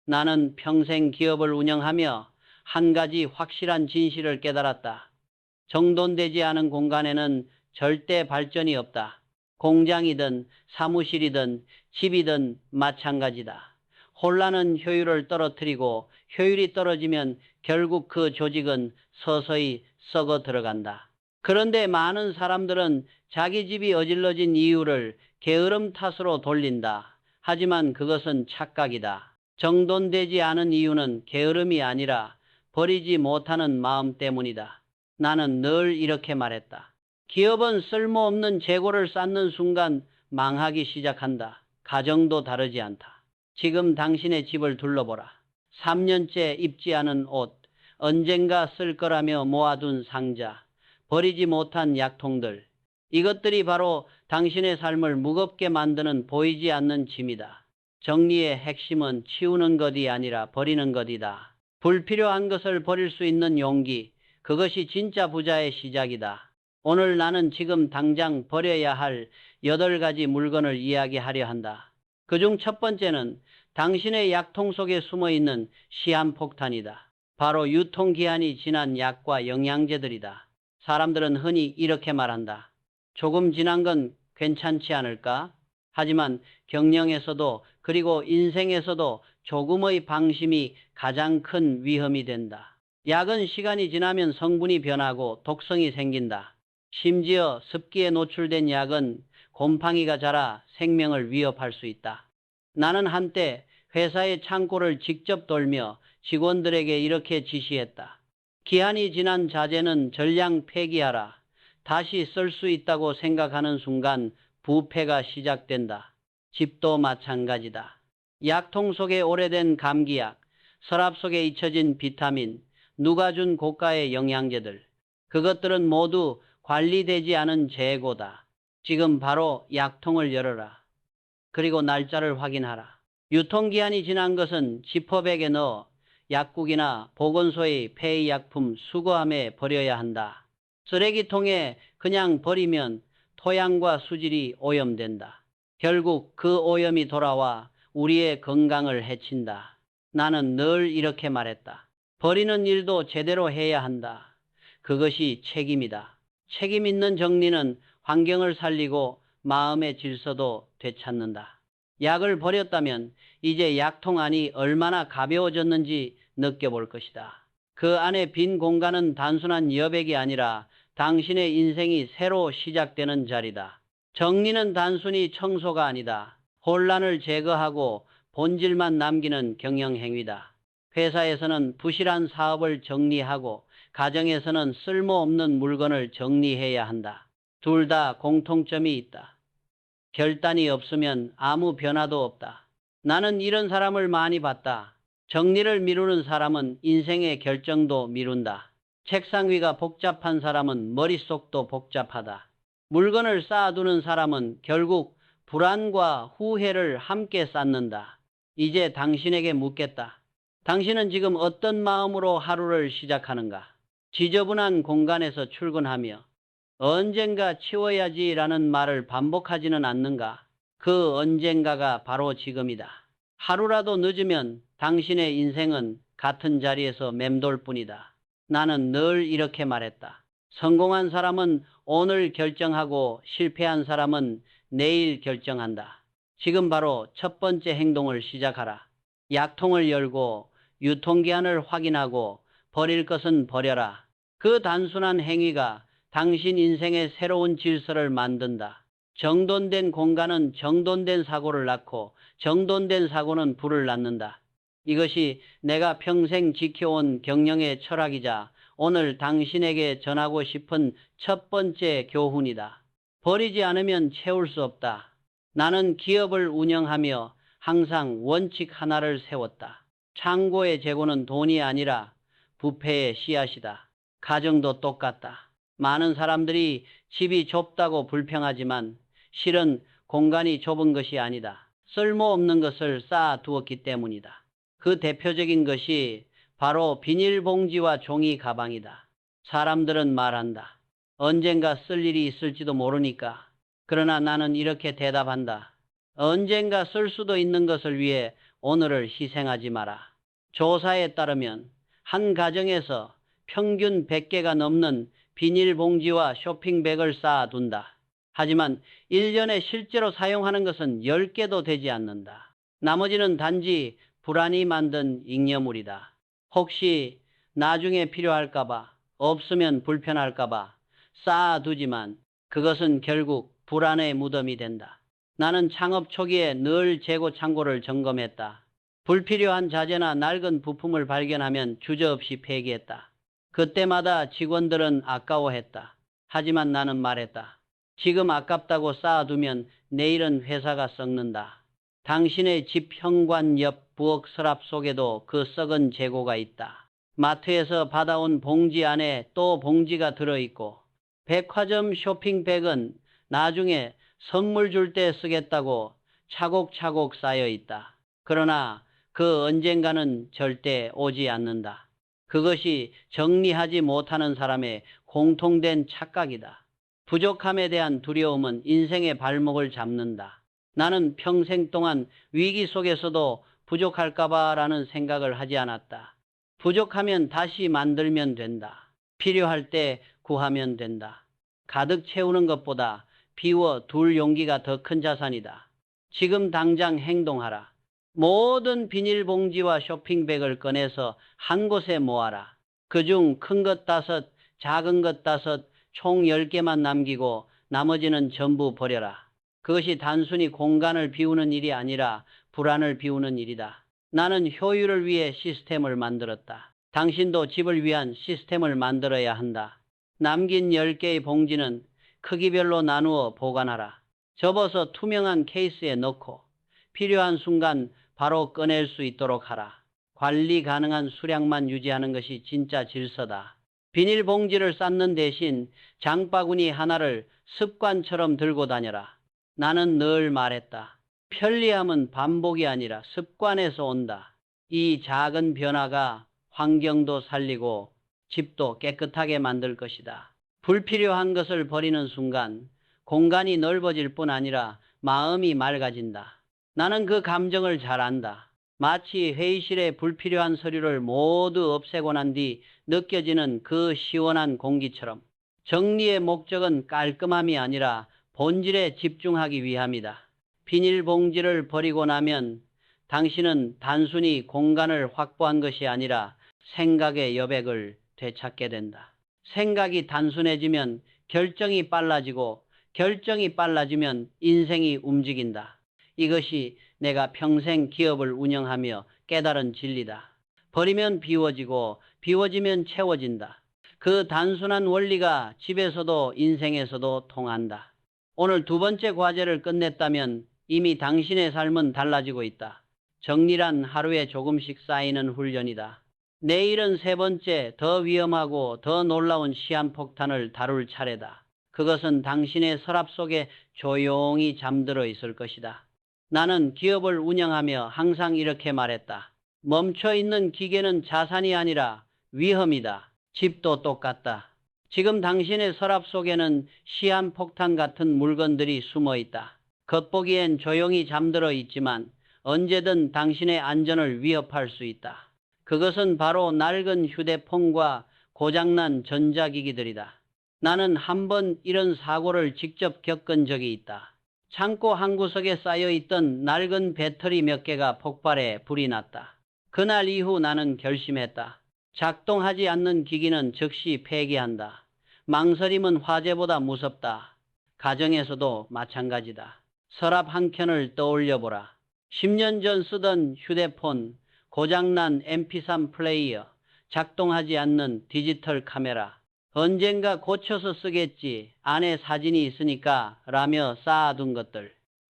나는 평생 기업을 운영하며 한 가지 확실한 진실을 깨달았다. 정돈되지 않은 공간에는 절대 발전이 없다. 공장이든 사무실이든 집이든 마찬가지다. 혼란은 효율을 떨어뜨리고 효율이 떨어지면 결국 그 조직은 서서히 썩어 들어간다. 그런데 많은 사람들은 자기 집이 어질러진 이유를 게으름 탓으로 돌린다. 하지만 그것은 착각이다. 정돈되지 않은 이유는 게으름이 아니라 버리지 못하는 마음 때문이다. 나는 늘 이렇게 말했다. 기업은 쓸모없는 재고를 쌓는 순간 망하기 시작한다. 가정도 다르지 않다. 지금 당신의 집을 둘러보라. 3년째 입지 않은 옷, 언젠가 쓸 거라며 모아둔 상자, 버리지 못한 약통들. 이것들이 바로 당신의 삶을 무겁게 만드는 보이지 않는 짐이다. 정리의 핵심은 치우는 것이 아니라 버리는 것이다. 불필요한 것을 버릴 수 있는 용기, 그것이 진짜 부자의 시작이다. 오늘 나는 지금 당장 버려야 할 8가지 물건을 이야기하려 한다. 그중 첫 번째는 당신의 약통 속에 숨어 있는 시한폭탄이다. 바로 유통기한이 지난 약과 영양제들이다. 사람들은 흔히 이렇게 말한다. 조금 지난 건 괜찮지 않을까? 하지만 경영에서도 그리고 인생에서도 조금의 방심이 가장 큰 위험이 된다. 약은 시간이 지나면 성분이 변하고 독성이 생긴다. 심지어 습기에 노출된 약은 곰팡이가 자라 생명을 위협할 수 있다. 나는 한때 회사의 창고를 직접 돌며 직원들에게 이렇게 지시했다. 기한이 지난 자재는 전량 폐기하라. 다시 쓸 수 있다고 생각하는 순간 부패가 시작된다. 집도 마찬가지다. 약통 속에 오래된 감기약, 서랍 속에 잊혀진 비타민, 누가 준 고가의 영양제들. 그것들은 모두 관리되지 않은 재고다. 지금 바로 약통을 열어라. 그리고 날짜를 확인하라. 유통기한이 지난 것은 지퍼백에 넣어 약국이나 보건소의 폐의약품 수거함에 버려야 한다. 쓰레기통에 그냥 버리면 토양과 수질이 오염된다. 결국 그 오염이 돌아와 우리의 건강을 해친다. 나는 늘 이렇게 말했다. 버리는 일도 제대로 해야 한다. 그것이 책임이다. 책임 있는 정리는 환경을 살리고 마음의 질서도 되찾는다. 약을 버렸다면 이제 약통 안이 얼마나 가벼워졌는지 느껴볼 것이다. 그 안에 빈 공간은 단순한 여백이 아니라 당신의 인생이 새로 시작되는 자리다. 정리는 단순히 청소가 아니다. 혼란을 제거하고 본질만 남기는 경영행위다. 회사에서는 부실한 사업을 정리하고 가정에서는 쓸모없는 물건을 정리해야 한다. 둘 다 공통점이 있다. 결단이 없으면 아무 변화도 없다. 나는 이런 사람을 많이 봤다. 정리를 미루는 사람은 인생의 결정도 미룬다. 책상 위가 복잡한 사람은 머릿속도 복잡하다. 물건을 쌓아두는 사람은 결국 불안과 후회를 함께 쌓는다. 이제 당신에게 묻겠다. 당신은 지금 어떤 마음으로 하루를 시작하는가? 지저분한 공간에서 출근하며 언젠가 치워야지라는 말을 반복하지는 않는가? 그 언젠가가 바로 지금이다. 하루라도 늦으면 당신의 인생은 같은 자리에서 맴돌 뿐이다. 나는 늘 이렇게 말했다. 성공한 사람은 오늘 결정하고 실패한 사람은 내일 결정한다. 지금 바로 첫 번째 행동을 시작하라. 약통을 열고 유통기한을 확인하고 버릴 것은 버려라. 그 단순한 행위가 당신 인생의 새로운 질서를 만든다. 정돈된 공간은 정돈된 사고를 낳고 정돈된 사고는 불을 낳는다. 이것이 내가 평생 지켜온 경영의 철학이자 오늘 당신에게 전하고 싶은 첫 번째 교훈이다. 버리지 않으면 채울 수 없다. 나는 기업을 운영하며 항상 원칙 하나를 세웠다. 창고의 재고는 돈이 아니라 부패의 씨앗이다. 가정도 똑같다. 많은 사람들이 집이 좁다고 불평하지만 실은 공간이 좁은 것이 아니다. 쓸모없는 것을 쌓아두었기 때문이다. 그 대표적인 것이 바로 비닐봉지와 종이 가방이다. 사람들은 말한다. 언젠가 쓸 일이 있을지도 모르니까. 그러나 나는 이렇게 대답한다. 언젠가 쓸 수도 있는 것을 위해 오늘을 희생하지 마라. 조사에 따르면 한 가정에서 평균 100개가 넘는 비닐봉지와 쇼핑백을 쌓아둔다. 하지만 1년에 실제로 사용하는 것은 10개도 되지 않는다. 나머지는 단지 불안이 만든 잉여물이다. 혹시 나중에 필요할까봐, 없으면 불편할까봐 쌓아두지만 그것은 결국 불안의 무덤이 된다. 나는 창업 초기에 늘 재고 창고를 점검했다. 불필요한 자재나 낡은 부품을 발견하면 주저없이 폐기했다. 그때마다 직원들은 아까워했다. 하지만 나는 말했다. 지금 아깝다고 쌓아두면 내일은 회사가 썩는다. 당신의 집 현관 옆 부엌 서랍 속에도 그 썩은 재고가 있다. 마트에서 받아온 봉지 안에 또 봉지가 들어있고, 백화점 쇼핑백은 나중에 선물 줄 때 쓰겠다고 차곡차곡 쌓여 있다. 그러나 그 언젠가는 절대 오지 않는다. 그것이 정리하지 못하는 사람의 공통된 착각이다. 부족함에 대한 두려움은 인생의 발목을 잡는다. 나는 평생 동안 위기 속에서도 부족할까봐라는 생각을 하지 않았다. 부족하면 다시 만들면 된다. 필요할 때 구하면 된다. 가득 채우는 것보다 비워 둘 용기가 더 큰 자산이다. 지금 당장 행동하라. 모든 비닐봉지와 쇼핑백을 꺼내서 한 곳에 모아라. 그중 큰 것 5, 작은 것 5, 총 10개만 남기고 나머지는 전부 버려라. 그것이 단순히 공간을 비우는 일이 아니라 불안을 비우는 일이다. 나는 효율을 위해 시스템을 만들었다. 당신도 집을 위한 시스템을 만들어야 한다. 남긴 10개의 봉지는 크기별로 나누어 보관하라. 접어서 투명한 케이스에 넣고 필요한 순간 바로 꺼낼 수 있도록 하라. 관리 가능한 수량만 유지하는 것이 진짜 질서다. 비닐봉지를 쌓는 대신 장바구니 하나를 습관처럼 들고 다녀라. 나는 늘 말했다. 편리함은 반복이 아니라 습관에서 온다. 이 작은 변화가 환경도 살리고 집도 깨끗하게 만들 것이다. 불필요한 것을 버리는 순간 공간이 넓어질 뿐 아니라 마음이 맑아진다. 나는 그 감정을 잘 안다. 마치 회의실에 불필요한 서류를 모두 없애고 난 뒤 느껴지는 그 시원한 공기처럼. 정리의 목적은 깔끔함이 아니라 본질에 집중하기 위함이다. 비닐봉지를 버리고 나면 당신은 단순히 공간을 확보한 것이 아니라 생각의 여백을 되찾게 된다. 생각이 단순해지면 결정이 빨라지고 결정이 빨라지면 인생이 움직인다. 이것이 내가 평생 기업을 운영하며 깨달은 진리다. 버리면 비워지고 비워지면 채워진다. 그 단순한 원리가 집에서도 인생에서도 통한다. 오늘 2번째 과제를 끝냈다면 이미 당신의 삶은 달라지고 있다. 정리란 하루에 조금씩 쌓이는 훈련이다. 내일은 3번째 더 위험하고 더 놀라운 시한폭탄을 다룰 차례다. 그것은 당신의 서랍 속에 조용히 잠들어 있을 것이다. 나는 기업을 운영하며 항상 이렇게 말했다. 멈춰있는 기계는 자산이 아니라 위험이다. 집도 똑같다. 지금 당신의 서랍 속에는 시한폭탄 같은 물건들이 숨어 있다. 겉보기엔 조용히 잠들어 있지만 언제든 당신의 안전을 위협할 수 있다. 그것은 바로 낡은 휴대폰과 고장난 전자기기들이다. 나는 한 번 이런 사고를 직접 겪은 적이 있다. 창고 한 구석에 쌓여있던 낡은 배터리 몇 개가 폭발해 불이 났다. 그날 이후 나는 결심했다. 작동하지 않는 기기는 즉시 폐기한다. 망설임은 화재보다 무섭다. 가정에서도 마찬가지다. 서랍 한 켠을 떠올려보라. 10년 전 쓰던 휴대폰, 고장난 MP3 플레이어, 작동하지 않는 디지털 카메라. 언젠가 고쳐서 쓰겠지. 안에 사진이 있으니까 라며 쌓아둔 것들.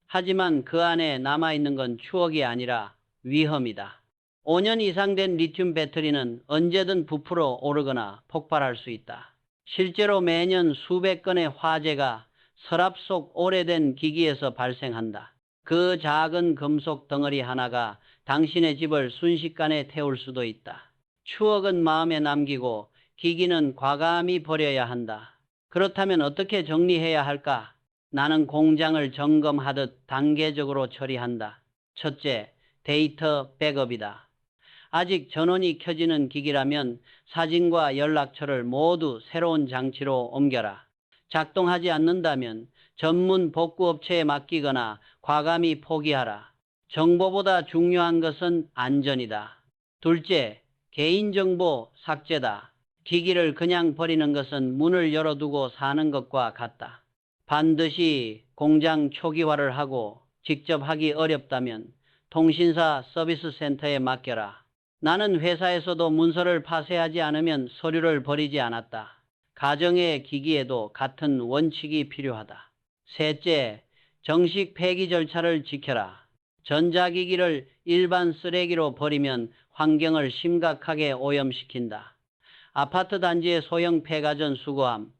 하지만 그 안에 남아있는 건 추억이 아니라 위험이다. 5년 이상 된 리튬 배터리는 언제든 부풀어 오르거나 폭발할 수 있다. 실제로 매년 수백 건의 화재가 서랍 속 오래된 기기에서 발생한다. 그 작은 금속 덩어리 하나가 당신의 집을 순식간에 태울 수도 있다. 추억은 마음에 남기고 기기는 과감히 버려야 한다. 그렇다면 어떻게 정리해야 할까? 나는 공장을 점검하듯 단계적으로 처리한다. 첫째, 데이터 백업이다. 아직 전원이 켜지는 기기라면 사진과 연락처를 모두 새로운 장치로 옮겨라. 작동하지 않는다면 전문 복구업체에 맡기거나 과감히 포기하라. 정보보다 중요한 것은 안전이다. 둘째, 개인정보 삭제다. 기기를 그냥 버리는 것은 문을 열어두고 사는 것과 같다. 반드시 공장 초기화를 하고 직접 하기 어렵다면 통신사 서비스 센터에 맡겨라. 나는 회사에서도 문서를 파쇄하지 않으면 서류를 버리지 않았다. 가정의 기기에도 같은 원칙이 필요하다. 셋째, 정식 폐기 절차를 지켜라. 전자기기를 일반 쓰레기로 버리면 환경을 심각하게 오염시킨다. 아파트 단지의 소형 폐가전 수거함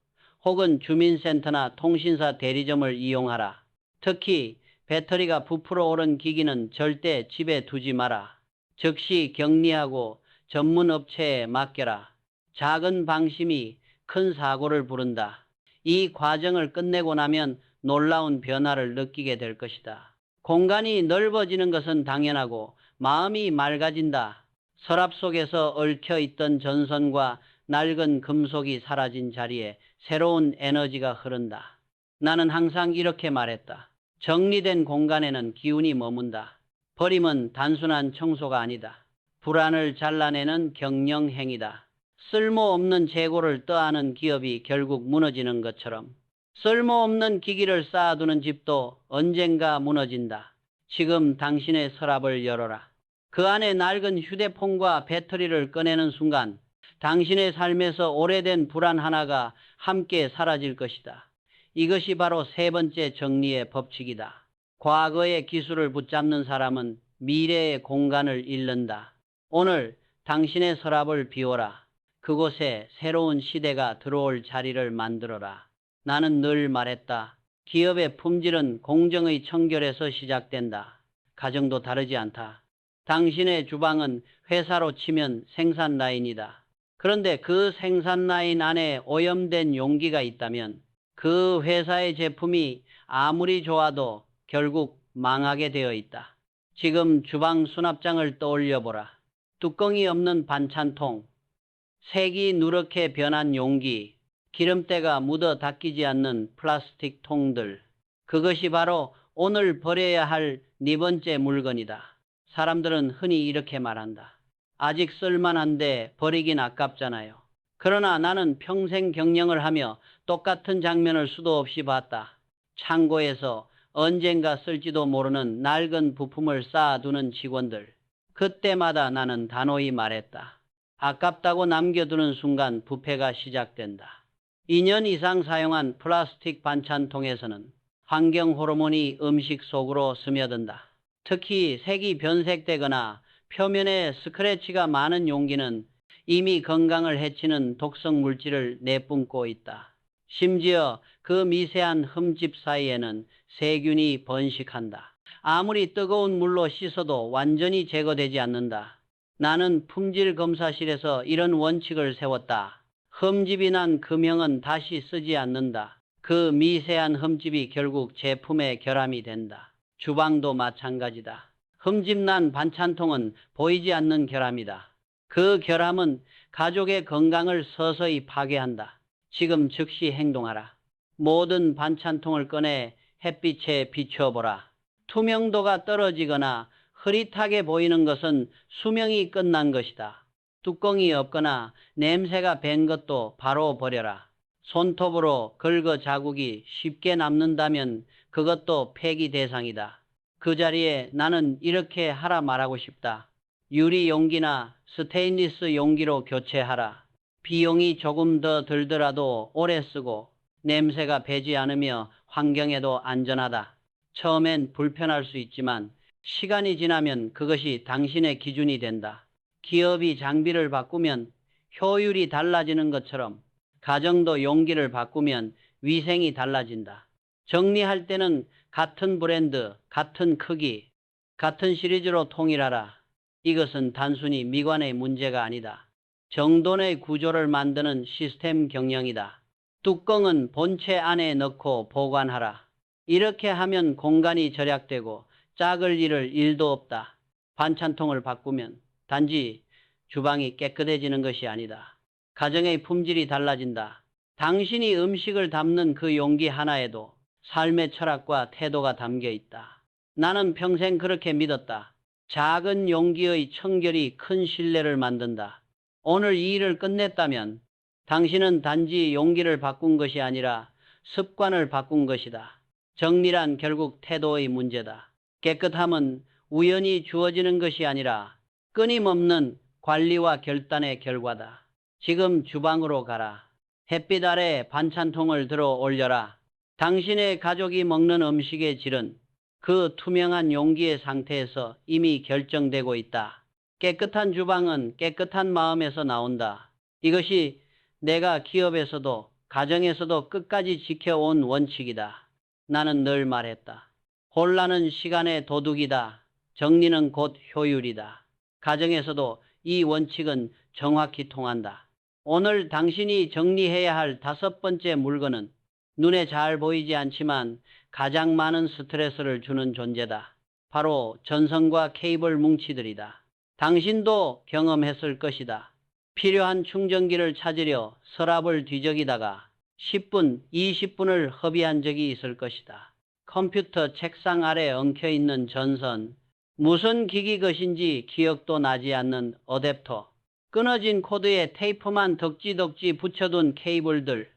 혹은 주민센터나 통신사 대리점을 이용하라. 특히 배터리가 부풀어 오른 기기는 절대 집에 두지 마라. 즉시 격리하고 전문 업체에 맡겨라. 작은 방심이 큰 사고를 부른다. 이 과정을 끝내고 나면 놀라운 변화를 느끼게 될 것이다. 공간이 넓어지는 것은 당연하고 마음이 맑아진다. 서랍 속에서 얽혀 있던 전선과 낡은 금속이 사라진 자리에 새로운 에너지가 흐른다. 나는 항상 이렇게 말했다. 정리된 공간에는 기운이 머문다. 버림은 단순한 청소가 아니다. 불안을 잘라내는 경영행위다. 쓸모없는 재고를 떠안은 기업이 결국 무너지는 것처럼 쓸모없는 기기를 쌓아두는 집도 언젠가 무너진다. 지금 당신의 서랍을 열어라. 그 안에 낡은 휴대폰과 배터리를 꺼내는 순간 당신의 삶에서 오래된 불안 하나가 함께 사라질 것이다. 이것이 바로 세 번째 정리의 법칙이다. 과거의 기술을 붙잡는 사람은 미래의 공간을 잃는다. 오늘 당신의 서랍을 비워라. 그곳에 새로운 시대가 들어올 자리를 만들어라. 나는 늘 말했다. 기업의 품질은 공정의 청결에서 시작된다. 가정도 다르지 않다. 당신의 주방은 회사로 치면 생산 라인이다. 그런데 그 생산 라인 안에 오염된 용기가 있다면 그 회사의 제품이 아무리 좋아도 결국 망하게 되어 있다. 지금 주방 수납장을 떠올려 보라. 뚜껑이 없는 반찬통, 색이 누렇게 변한 용기, 기름때가 묻어 닦이지 않는 플라스틱 통들. 그것이 바로 오늘 버려야 할 네 번째 물건이다. 사람들은 흔히 이렇게 말한다. 아직 쓸만한데 버리긴 아깝잖아요. 그러나 나는 평생 경영을 하며 똑같은 장면을 수도 없이 봤다. 창고에서 언젠가 쓸지도 모르는 낡은 부품을 쌓아두는 직원들. 그때마다 나는 단호히 말했다. 아깝다고 남겨두는 순간 부패가 시작된다. 2년 이상 사용한 플라스틱 반찬통에서는 환경 호르몬이 음식 속으로 스며든다. 특히 색이 변색되거나 표면에 스크래치가 많은 용기는 이미 건강을 해치는 독성 물질을 내뿜고 있다. 심지어 그 미세한 흠집 사이에는 세균이 번식한다. 아무리 뜨거운 물로 씻어도 완전히 제거되지 않는다. 나는 품질 검사실에서 이런 원칙을 세웠다. 흠집이 난 금형은 다시 쓰지 않는다. 그 미세한 흠집이 결국 제품의 결함이 된다. 주방도 마찬가지다. 흠집 난 반찬통은 보이지 않는 결함이다. 그 결함은 가족의 건강을 서서히 파괴한다. 지금 즉시 행동하라. 모든 반찬통을 꺼내 햇빛에 비춰보라. 투명도가 떨어지거나 흐릿하게 보이는 것은 수명이 끝난 것이다. 뚜껑이 없거나 냄새가 밴 것도 바로 버려라. 손톱으로 긁어 자국이 쉽게 남는다면 그것도 폐기 대상이다. 그 자리에 나는 이렇게 하라 말하고 싶다. 유리 용기나 스테인리스 용기로 교체하라. 비용이 조금 더 들더라도 오래 쓰고 냄새가 배지 않으며 환경에도 안전하다. 처음엔 불편할 수 있지만 시간이 지나면 그것이 당신의 기준이 된다. 기업이 장비를 바꾸면 효율이 달라지는 것처럼 가정도 용기를 바꾸면 위생이 달라진다. 정리할 때는 같은 브랜드, 같은 크기, 같은 시리즈로 통일하라. 이것은 단순히 미관의 문제가 아니다. 정돈의 구조를 만드는 시스템 경영이다. 뚜껑은 본체 안에 넣고 보관하라. 이렇게 하면 공간이 절약되고 짝을 잃을 일도 없다. 반찬통을 바꾸면 단지 주방이 깨끗해지는 것이 아니다. 가정의 품질이 달라진다. 당신이 음식을 담는 그 용기 하나에도 삶의 철학과 태도가 담겨 있다. 나는 평생 그렇게 믿었다. 작은 용기의 청결이 큰 신뢰를 만든다. 오늘 이 일을 끝냈다면 당신은 단지 용기를 바꾼 것이 아니라 습관을 바꾼 것이다. 정리란 결국 태도의 문제다. 깨끗함은 우연히 주어지는 것이 아니라 끊임없는 관리와 결단의 결과다. 지금 주방으로 가라. 햇빛 아래 반찬통을 들어 올려라. 당신의 가족이 먹는 음식의 질은 그 투명한 용기의 상태에서 이미 결정되고 있다. 깨끗한 주방은 깨끗한 마음에서 나온다. 이것이 내가 기업에서도 가정에서도 끝까지 지켜온 원칙이다. 나는 늘 말했다. 혼란은 시간의 도둑이다. 정리는 곧 효율이다. 가정에서도 이 원칙은 정확히 통한다. 오늘 당신이 정리해야 할 5번째 물건은 눈에 잘 보이지 않지만 가장 많은 스트레스를 주는 존재다. 바로 전선과 케이블 뭉치들이다. 당신도 경험했을 것이다. 필요한 충전기를 찾으려 서랍을 뒤적이다가 10분, 20분을 허비한 적이 있을 것이다. 컴퓨터 책상 아래 엉켜있는 전선, 무슨 기기 것인지 기억도 나지 않는 어댑터, 끊어진 코드에 테이프만 덕지덕지 붙여둔 케이블들,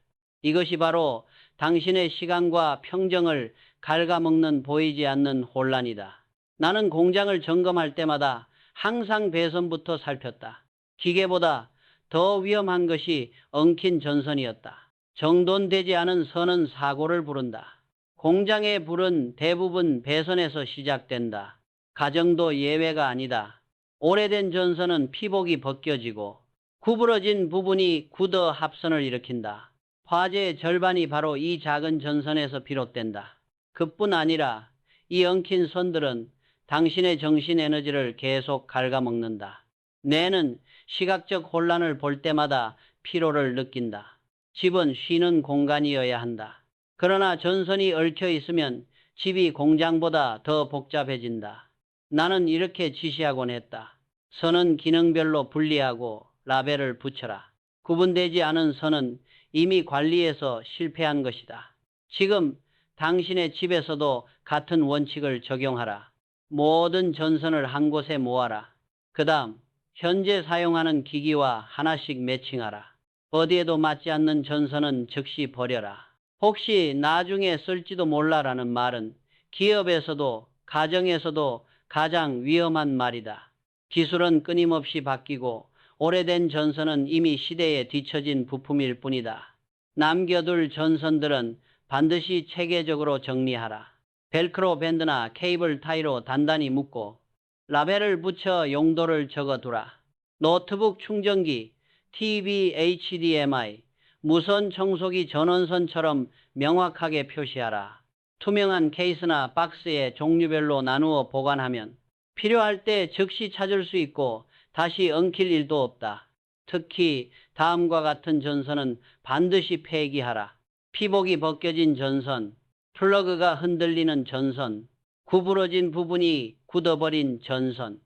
이것이 바로 당신의 시간과 평정을 갉아먹는 보이지 않는 혼란이다. 나는 공장을 점검할 때마다 항상 배선부터 살폈다. 기계보다 더 위험한 것이 엉킨 전선이었다. 정돈되지 않은 선은 사고를 부른다. 공장의 불은 대부분 배선에서 시작된다. 가정도 예외가 아니다. 오래된 전선은 피복이 벗겨지고 구부러진 부분이 굳어 합선을 일으킨다. 화재의 절반이 바로 이 작은 전선에서 비롯된다. 그뿐 아니라 이 엉킨 선들은 당신의 정신 에너지를 계속 갉아먹는다. 뇌는 시각적 혼란을 볼 때마다 피로를 느낀다. 집은 쉬는 공간이어야 한다. 그러나 전선이 얽혀 있으면 집이 공장보다 더 복잡해진다. 나는 이렇게 지시하곤 했다. 선은 기능별로 분리하고 라벨을 붙여라. 구분되지 않은 선은 이미 관리에서 실패한 것이다. 지금 당신의 집에서도 같은 원칙을 적용하라. 모든 전선을 한 곳에 모아라. 그 다음 현재 사용하는 기기와 하나씩 매칭하라. 어디에도 맞지 않는 전선은 즉시 버려라. 혹시 나중에 쓸지도 몰라라는 말은 기업에서도 가정에서도 가장 위험한 말이다. 기술은 끊임없이 바뀌고 오래된 전선은 이미 시대에 뒤처진 부품일 뿐이다. 남겨둘 전선들은 반드시 체계적으로 정리하라. 벨크로 밴드나 케이블 타이로 단단히 묶고 라벨을 붙여 용도를 적어두라. 노트북 충전기, TV, HDMI, 무선 청소기 전원선처럼 명확하게 표시하라. 투명한 케이스나 박스에 종류별로 나누어 보관하면 필요할 때 즉시 찾을 수 있고 다시 엉킬 일도 없다. 특히 다음과 같은 전선은 반드시 폐기하라. 피복이 벗겨진 전선, 플러그가 흔들리는 전선, 구부러진 부분이 굳어버린 전선.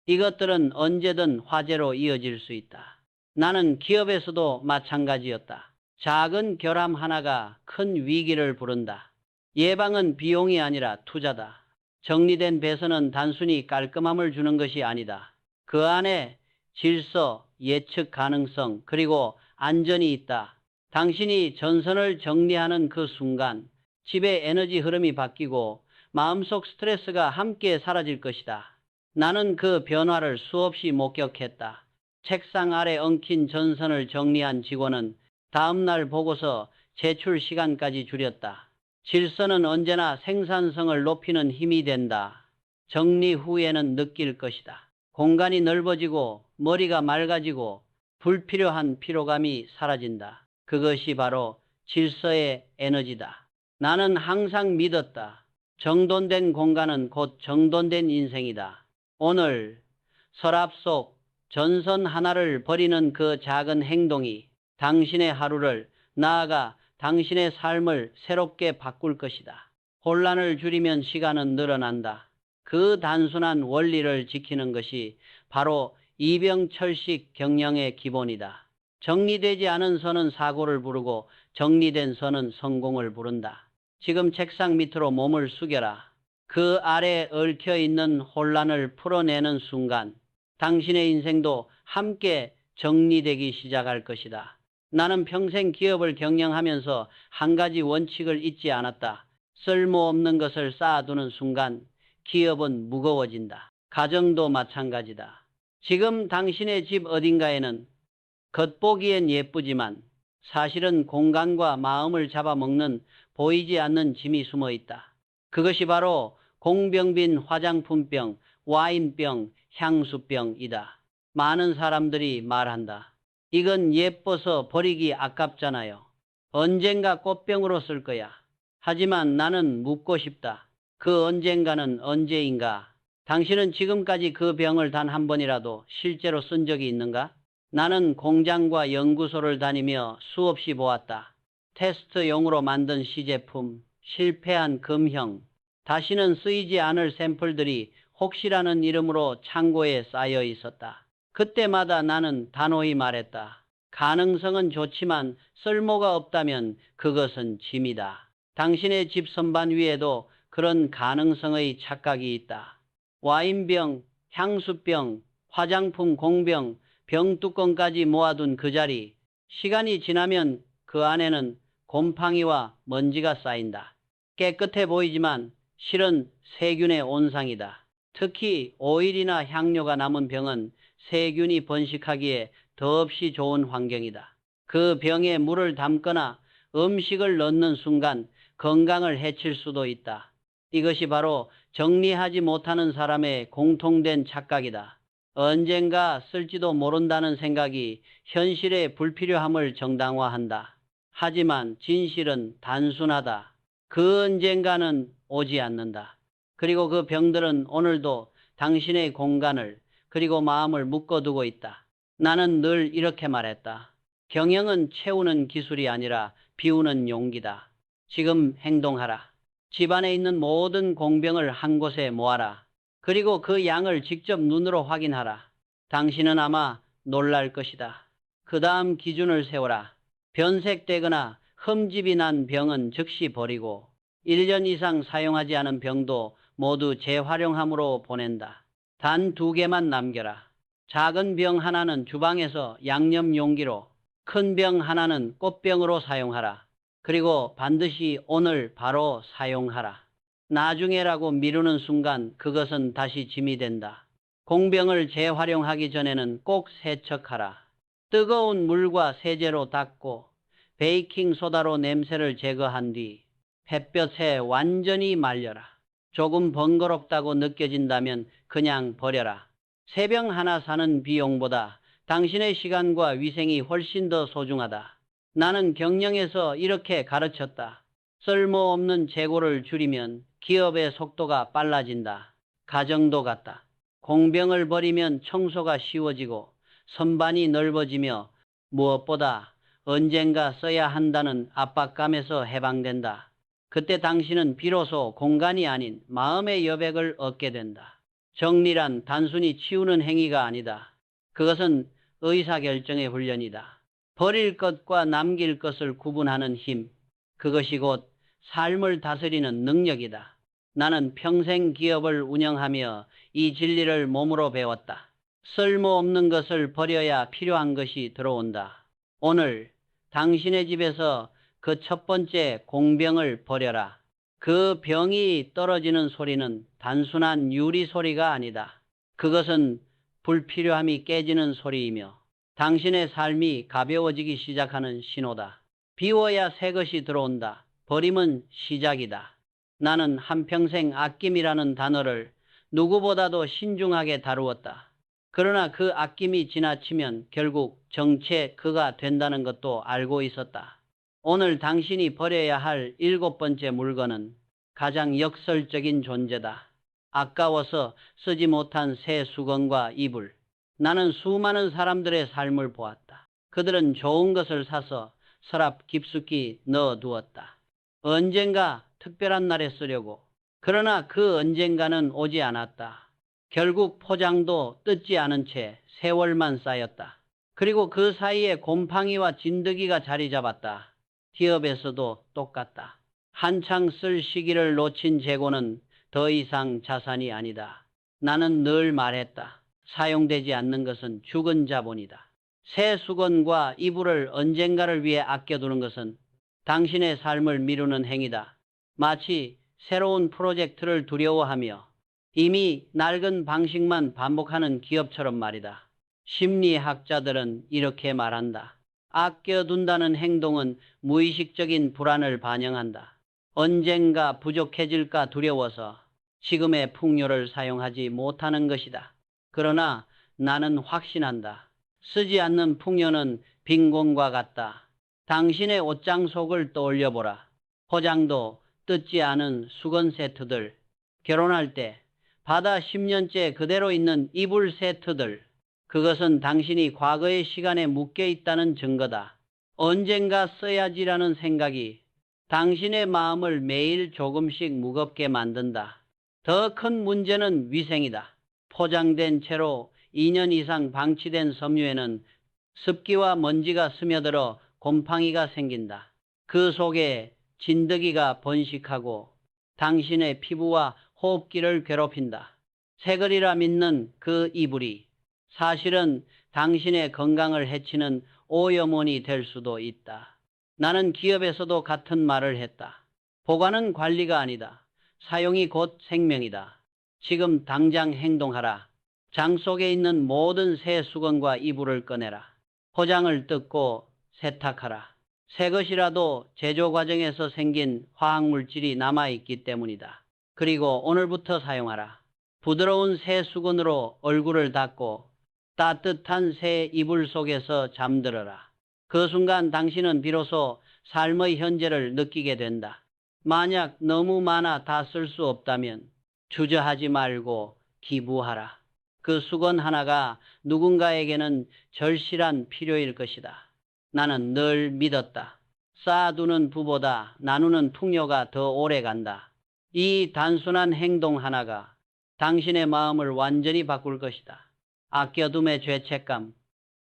이것들은 언제든 화재로 이어질 수 있다. 나는 기업에서도 마찬가지였다. 작은 결함 하나가 큰 위기를 부른다. 예방은 비용이 아니라 투자다. 정리된 배선은 단순히 깔끔함을 주는 것이 아니다. 그 안에 질서, 예측 가능성, 그리고 안전이 있다. 당신이 전선을 정리하는 그 순간 집의 에너지 흐름이 바뀌고 마음속 스트레스가 함께 사라질 것이다. 나는 그 변화를 수없이 목격했다. 책상 아래 엉킨 전선을 정리한 직원은 다음날 보고서 제출 시간까지 줄였다. 질서는 언제나 생산성을 높이는 힘이 된다. 정리 후에는 느낄 것이다. 공간이 넓어지고 머리가 맑아지고 불필요한 피로감이 사라진다. 그것이 바로 질서의 에너지다. 나는 항상 믿었다. 정돈된 공간은 곧 정돈된 인생이다. 오늘 서랍 속 전선 하나를 버리는 그 작은 행동이 당신의 하루를 나아가 당신의 삶을 새롭게 바꿀 것이다. 혼란을 줄이면 시간은 늘어난다. 그 단순한 원리를 지키는 것이 바로 이병철식 경영의 기본이다. 정리되지 않은 선은 사고를 부르고 정리된 선은 성공을 부른다. 지금 책상 밑으로 몸을 숙여라. 그 아래 얽혀 있는 혼란을 풀어내는 순간 당신의 인생도 함께 정리되기 시작할 것이다. 나는 평생 기업을 경영하면서 한 가지 원칙을 잊지 않았다. 쓸모없는 것을 쌓아두는 순간 기업은 무거워진다. 가정도 마찬가지다. 지금 당신의 집 어딘가에는 겉보기엔 예쁘지만 사실은 공간과 마음을 잡아먹는 보이지 않는 짐이 숨어 있다. 그것이 바로 공병 빈 화장품병, 와인병, 향수병이다. 많은 사람들이 말한다. 이건 예뻐서 버리기 아깝잖아요. 언젠가 꽃병으로 쓸 거야. 하지만 나는 묻고 싶다. 그 언젠가는 언제인가? 당신은 지금까지 그 병을 단 한 번이라도 실제로 쓴 적이 있는가? 나는 공장과 연구소를 다니며 수없이 보았다. 테스트용으로 만든 시제품, 실패한 금형, 다시는 쓰이지 않을 샘플들이 혹시라는 이름으로 창고에 쌓여 있었다. 그때마다 나는 단호히 말했다. 가능성은 좋지만 쓸모가 없다면 그것은 짐이다. 당신의 집 선반 위에도 그런 가능성의 착각이 있다. 와인병, 향수병, 화장품 공병, 병뚜껑까지 모아둔 그 자리, 시간이 지나면 그 안에는 곰팡이와 먼지가 쌓인다. 깨끗해 보이지만 실은 세균의 온상이다. 특히 오일이나 향료가 남은 병은 세균이 번식하기에 더없이 좋은 환경이다. 그 병에 물을 담거나 음식을 넣는 순간 건강을 해칠 수도 있다. 이것이 바로 정리하지 못하는 사람의 공통된 착각이다. 언젠가 쓸지도 모른다는 생각이 현실의 불필요함을 정당화한다. 하지만 진실은 단순하다. 그 언젠가는 오지 않는다. 그리고 그 병들은 오늘도 당신의 공간을 그리고 마음을 묶어두고 있다. 나는 늘 이렇게 말했다. 경영은 채우는 기술이 아니라 비우는 용기다. 지금 행동하라. 집안에 있는 모든 공병을 한 곳에 모아라. 그리고 그 양을 직접 눈으로 확인하라. 당신은 아마 놀랄 것이다. 그 다음 기준을 세워라. 변색되거나 흠집이 난 병은 즉시 버리고 1년 이상 사용하지 않은 병도 모두 재활용함으로 보낸다. 단 2개만 남겨라. 작은 병 하나는 주방에서 양념 용기로, 큰 병 하나는 꽃병으로 사용하라. 그리고 반드시 오늘 바로 사용하라. 나중에라고 미루는 순간 그것은 다시 짐이 된다. 공병을 재활용하기 전에는 꼭 세척하라. 뜨거운 물과 세제로 닦고 베이킹소다로 냄새를 제거한 뒤 햇볕에 완전히 말려라. 조금 번거롭다고 느껴진다면 그냥 버려라. 새병 하나 사는 비용보다 당신의 시간과 위생이 훨씬 더 소중하다. 나는 경영에서 이렇게 가르쳤다. 쓸모없는 재고를 줄이면 기업의 속도가 빨라진다. 가정도 같다. 공병을 버리면 청소가 쉬워지고 선반이 넓어지며 무엇보다 언젠가 써야 한다는 압박감에서 해방된다. 그때 당신은 비로소 공간이 아닌 마음의 여백을 얻게 된다. 정리란 단순히 치우는 행위가 아니다. 그것은 의사결정의 훈련이다. 버릴 것과 남길 것을 구분하는 힘, 그것이 곧 삶을 다스리는 능력이다. 나는 평생 기업을 운영하며 이 진리를 몸으로 배웠다. 쓸모없는 것을 버려야 필요한 것이 들어온다. 오늘 당신의 집에서 그 첫 번째 공병을 버려라. 그 병이 떨어지는 소리는 단순한 유리 소리가 아니다. 그것은 불필요함이 깨지는 소리이며 당신의 삶이 가벼워지기 시작하는 신호다. 비워야 새 것이 들어온다. 버림은 시작이다. 나는 한평생 아낌이라는 단어를 누구보다도 신중하게 다루었다. 그러나 그 아낌이 지나치면 결국 정체 그가 된다는 것도 알고 있었다. 오늘 당신이 버려야 할 7번째 물건은 가장 역설적인 존재다. 아까워서 쓰지 못한 새 수건과 이불. 나는 수많은 사람들의 삶을 보았다. 그들은 좋은 것을 사서 서랍 깊숙이 넣어두었다. 언젠가 특별한 날에 쓰려고. 그러나 그 언젠가는 오지 않았다. 결국 포장도 뜯지 않은 채 세월만 쌓였다. 그리고 그 사이에 곰팡이와 진드기가 자리 잡았다. 기업에서도 똑같다. 한창 쓸 시기를 놓친 재고는 더 이상 자산이 아니다. 나는 늘 말했다. 사용되지 않는 것은 죽은 자본이다. 새 수건과 이불을 언젠가를 위해 아껴두는 것은 당신의 삶을 미루는 행위다. 마치 새로운 프로젝트를 두려워하며 이미 낡은 방식만 반복하는 기업처럼 말이다. 심리학자들은 이렇게 말한다. 아껴둔다는 행동은 무의식적인 불안을 반영한다. 언젠가 부족해질까 두려워서 지금의 풍요를 사용하지 못하는 것이다. 그러나 나는 확신한다. 쓰지 않는 풍요는 빈 공과 같다. 당신의 옷장 속을 떠올려 보라. 포장도 뜯지 않은 수건 세트들, 결혼할 때 바다 10년째 그대로 있는 이불 세트들, 그것은 당신이 과거의 시간에 묶여 있다는 증거다. 언젠가 써야지라는 생각이 당신의 마음을 매일 조금씩 무겁게 만든다. 더 큰 문제는 위생이다. 포장된 채로 2년 이상 방치된 섬유에는 습기와 먼지가 스며들어 곰팡이가 생긴다. 그 속에 진드기가 번식하고 당신의 피부와 호흡기를 괴롭힌다. 새걸이라 믿는 그 이불이 사실은 당신의 건강을 해치는 오염원이 될 수도 있다. 나는 기업에서도 같은 말을 했다. 보관은 관리가 아니다. 사용이 곧 생명이다. 지금 당장 행동하라. 장 속에 있는 모든 새 수건과 이불을 꺼내라. 포장을 뜯고 세탁하라. 새 것이라도 제조 과정에서 생긴 화학물질이 남아있기 때문이다. 그리고 오늘부터 사용하라. 부드러운 새 수건으로 얼굴을 닦고 따뜻한 새 이불 속에서 잠들어라. 그 순간 당신은 비로소 삶의 현재를 느끼게 된다. 만약 너무 많아 다 쓸 수 없다면 주저하지 말고 기부하라. 그 수건 하나가 누군가에게는 절실한 필요일 것이다. 나는 늘 믿었다. 쌓아두는 부보다 나누는 풍요가 더 오래 간다. 이 단순한 행동 하나가 당신의 마음을 완전히 바꿀 것이다. 아껴둠의 죄책감,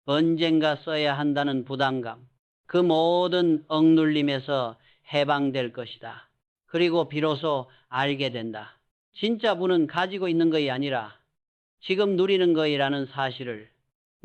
언젠가 써야 한다는 부담감, 그 모든 억눌림에서 해방될 것이다. 그리고 비로소 알게 된다. 진짜 부는 가지고 있는 것이 아니라 지금 누리는 것이라는 사실을.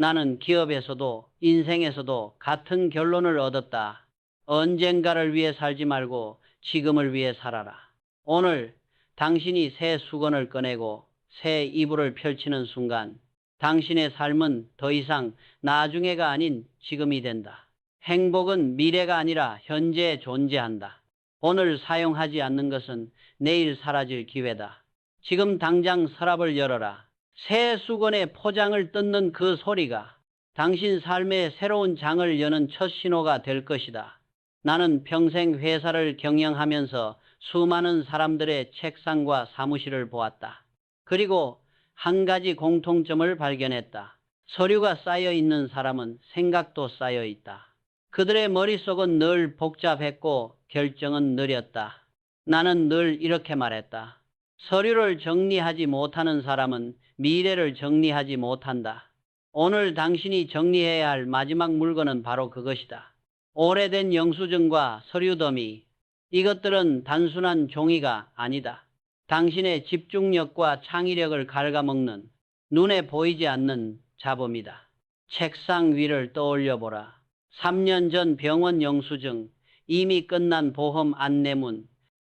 나는 기업에서도 인생에서도 같은 결론을 얻었다. 언젠가를 위해 살지 말고 지금을 위해 살아라. 오늘 당신이 새 수건을 꺼내고 새 이불을 펼치는 순간 당신의 삶은 더 이상 나중에가 아닌 지금이 된다. 행복은 미래가 아니라 현재에 존재한다. 오늘 사용하지 않는 것은 내일 사라질 기회다. 지금 당장 서랍을 열어라. 새 수건의 포장을 뜯는 그 소리가 당신 삶의 새로운 장을 여는 첫 신호가 될 것이다. 나는 평생 회사를 경영하면서 수많은 사람들의 책상과 사무실을 보았다. 그리고 한 가지 공통점을 발견했다. 서류가 쌓여 있는 사람은 생각도 쌓여 있다. 그들의 머릿속은 늘 복잡했고 결정은 느렸다. 나는 늘 이렇게 말했다. 서류를 정리하지 못하는 사람은 미래를 정리하지 못한다. 오늘 당신이 정리해야 할 마지막 물건은 바로 그것이다. 오래된 영수증과 서류 더미, 이것들은 단순한 종이가 아니다. 당신의 집중력과 창의력을 갉아먹는 눈에 보이지 않는 자범이다. 책상 위를 떠올려 보라. 3년 전 병원 영수증, 이미 끝난 보험 안내문,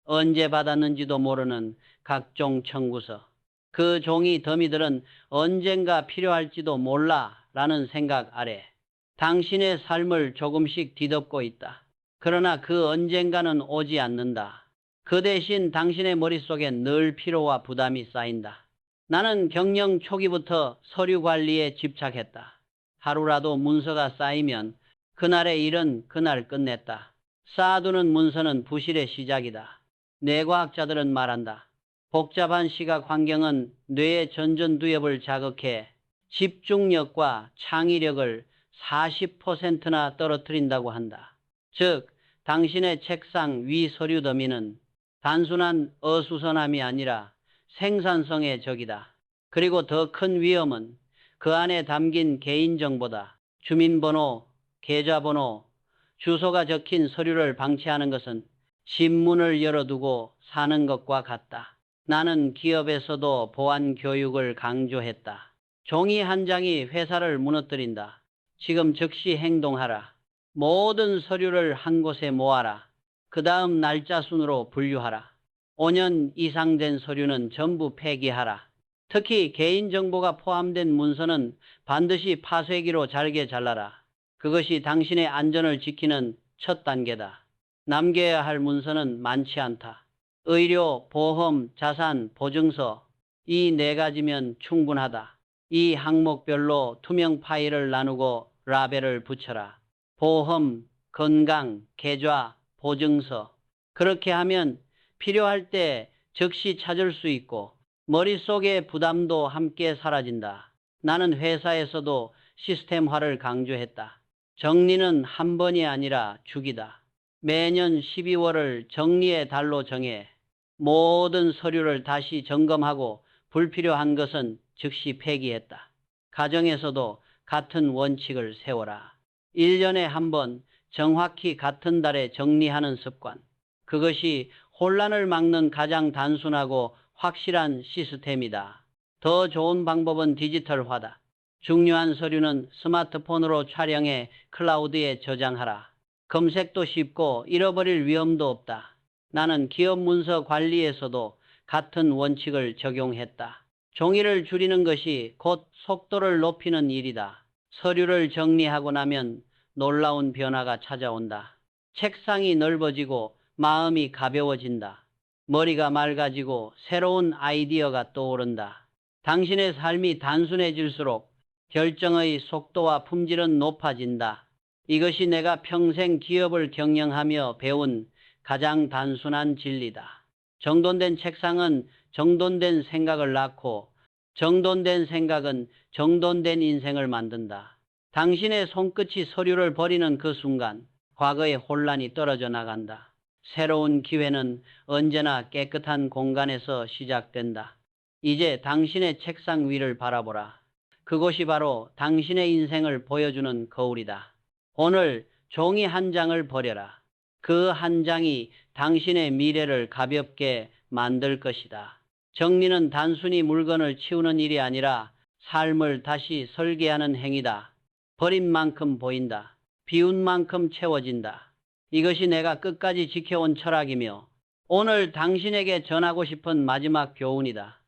언제 받았는지도 모르는 각종 청구서. 그 종이 더미들은 언젠가 필요할지도 몰라 라는 생각 아래 당신의 삶을 조금씩 뒤덮고 있다. 그러나 그 언젠가는 오지 않는다. 그 대신 당신의 머릿속엔 늘 피로와 부담이 쌓인다. 나는 경영 초기부터 서류 관리에 집착했다. 하루라도 문서가 쌓이면 그날의 일은 그날 끝냈다. 쌓아두는 문서는 부실의 시작이다. 뇌과학자들은 말한다. 복잡한 시각 환경은 뇌의 전전두엽을 자극해 집중력과 창의력을 40%나 떨어뜨린다고 한다. 즉, 당신의 책상 위 서류 더미는 단순한 어수선함이 아니라 생산성의 적이다. 그리고 더 큰 위험은 그 안에 담긴 개인정보다. 주민번호, 계좌번호, 주소가 적힌 서류를 방치하는 것은 신문을 열어두고 사는 것과 같다. 나는 기업에서도 보안 교육을 강조했다. 종이 한 장이 회사를 무너뜨린다. 지금 즉시 행동하라. 모든 서류를 한 곳에 모아라. 그 다음 날짜 순으로 분류하라. 5년 이상 된 서류는 전부 폐기하라. 특히 개인정보가 포함된 문서는 반드시 파쇄기로 잘게 잘라라. 그것이 당신의 안전을 지키는 첫 단계다. 남겨야 할 문서는 많지 않다. 의료, 보험, 자산, 보증서, 이 네 가지면 충분하다. 이 항목별로 투명 파일을 나누고 라벨을 붙여라. 보험, 건강, 계좌, 보증서. 그렇게 하면 필요할 때 즉시 찾을 수 있고 머릿속의 부담도 함께 사라진다. 나는 회사에서도 시스템화를 강조했다. 정리는 한 번이 아니라 주기다. 매년 12월을 정리의 달로 정해 모든 서류를 다시 점검하고 불필요한 것은 즉시 폐기했다. 가정에서도 같은 원칙을 세워라. 1년에 한 번 정확히 같은 달에 정리하는 습관. 그것이 혼란을 막는 가장 단순하고 확실한 시스템이다. 더 좋은 방법은 디지털화다. 중요한 서류는 스마트폰으로 촬영해 클라우드에 저장하라. 검색도 쉽고 잃어버릴 위험도 없다. 나는 기업 문서 관리에서도 같은 원칙을 적용했다. 종이를 줄이는 것이 곧 속도를 높이는 일이다. 서류를 정리하고 나면 놀라운 변화가 찾아온다. 책상이 넓어지고 마음이 가벼워진다. 머리가 맑아지고 새로운 아이디어가 떠오른다. 당신의 삶이 단순해질수록 결정의 속도와 품질은 높아진다. 이것이 내가 평생 기업을 경영하며 배운 가장 단순한 진리다. 정돈된 책상은 정돈된 생각을 낳고 정돈된 생각은 정돈된 인생을 만든다. 당신의 손끝이 서류를 버리는 그 순간 과거의 혼란이 떨어져 나간다. 새로운 기회는 언제나 깨끗한 공간에서 시작된다. 이제 당신의 책상 위를 바라보라. 그곳이 바로 당신의 인생을 보여주는 거울이다. 오늘 종이 한 장을 버려라. 그 한 장이 당신의 미래를 가볍게 만들 것이다. 정리는 단순히 물건을 치우는 일이 아니라 삶을 다시 설계하는 행위다. 버린 만큼 보인다. 비운 만큼 채워진다. 이것이 내가 끝까지 지켜온 철학이며 오늘 당신에게 전하고 싶은 마지막 교훈이다.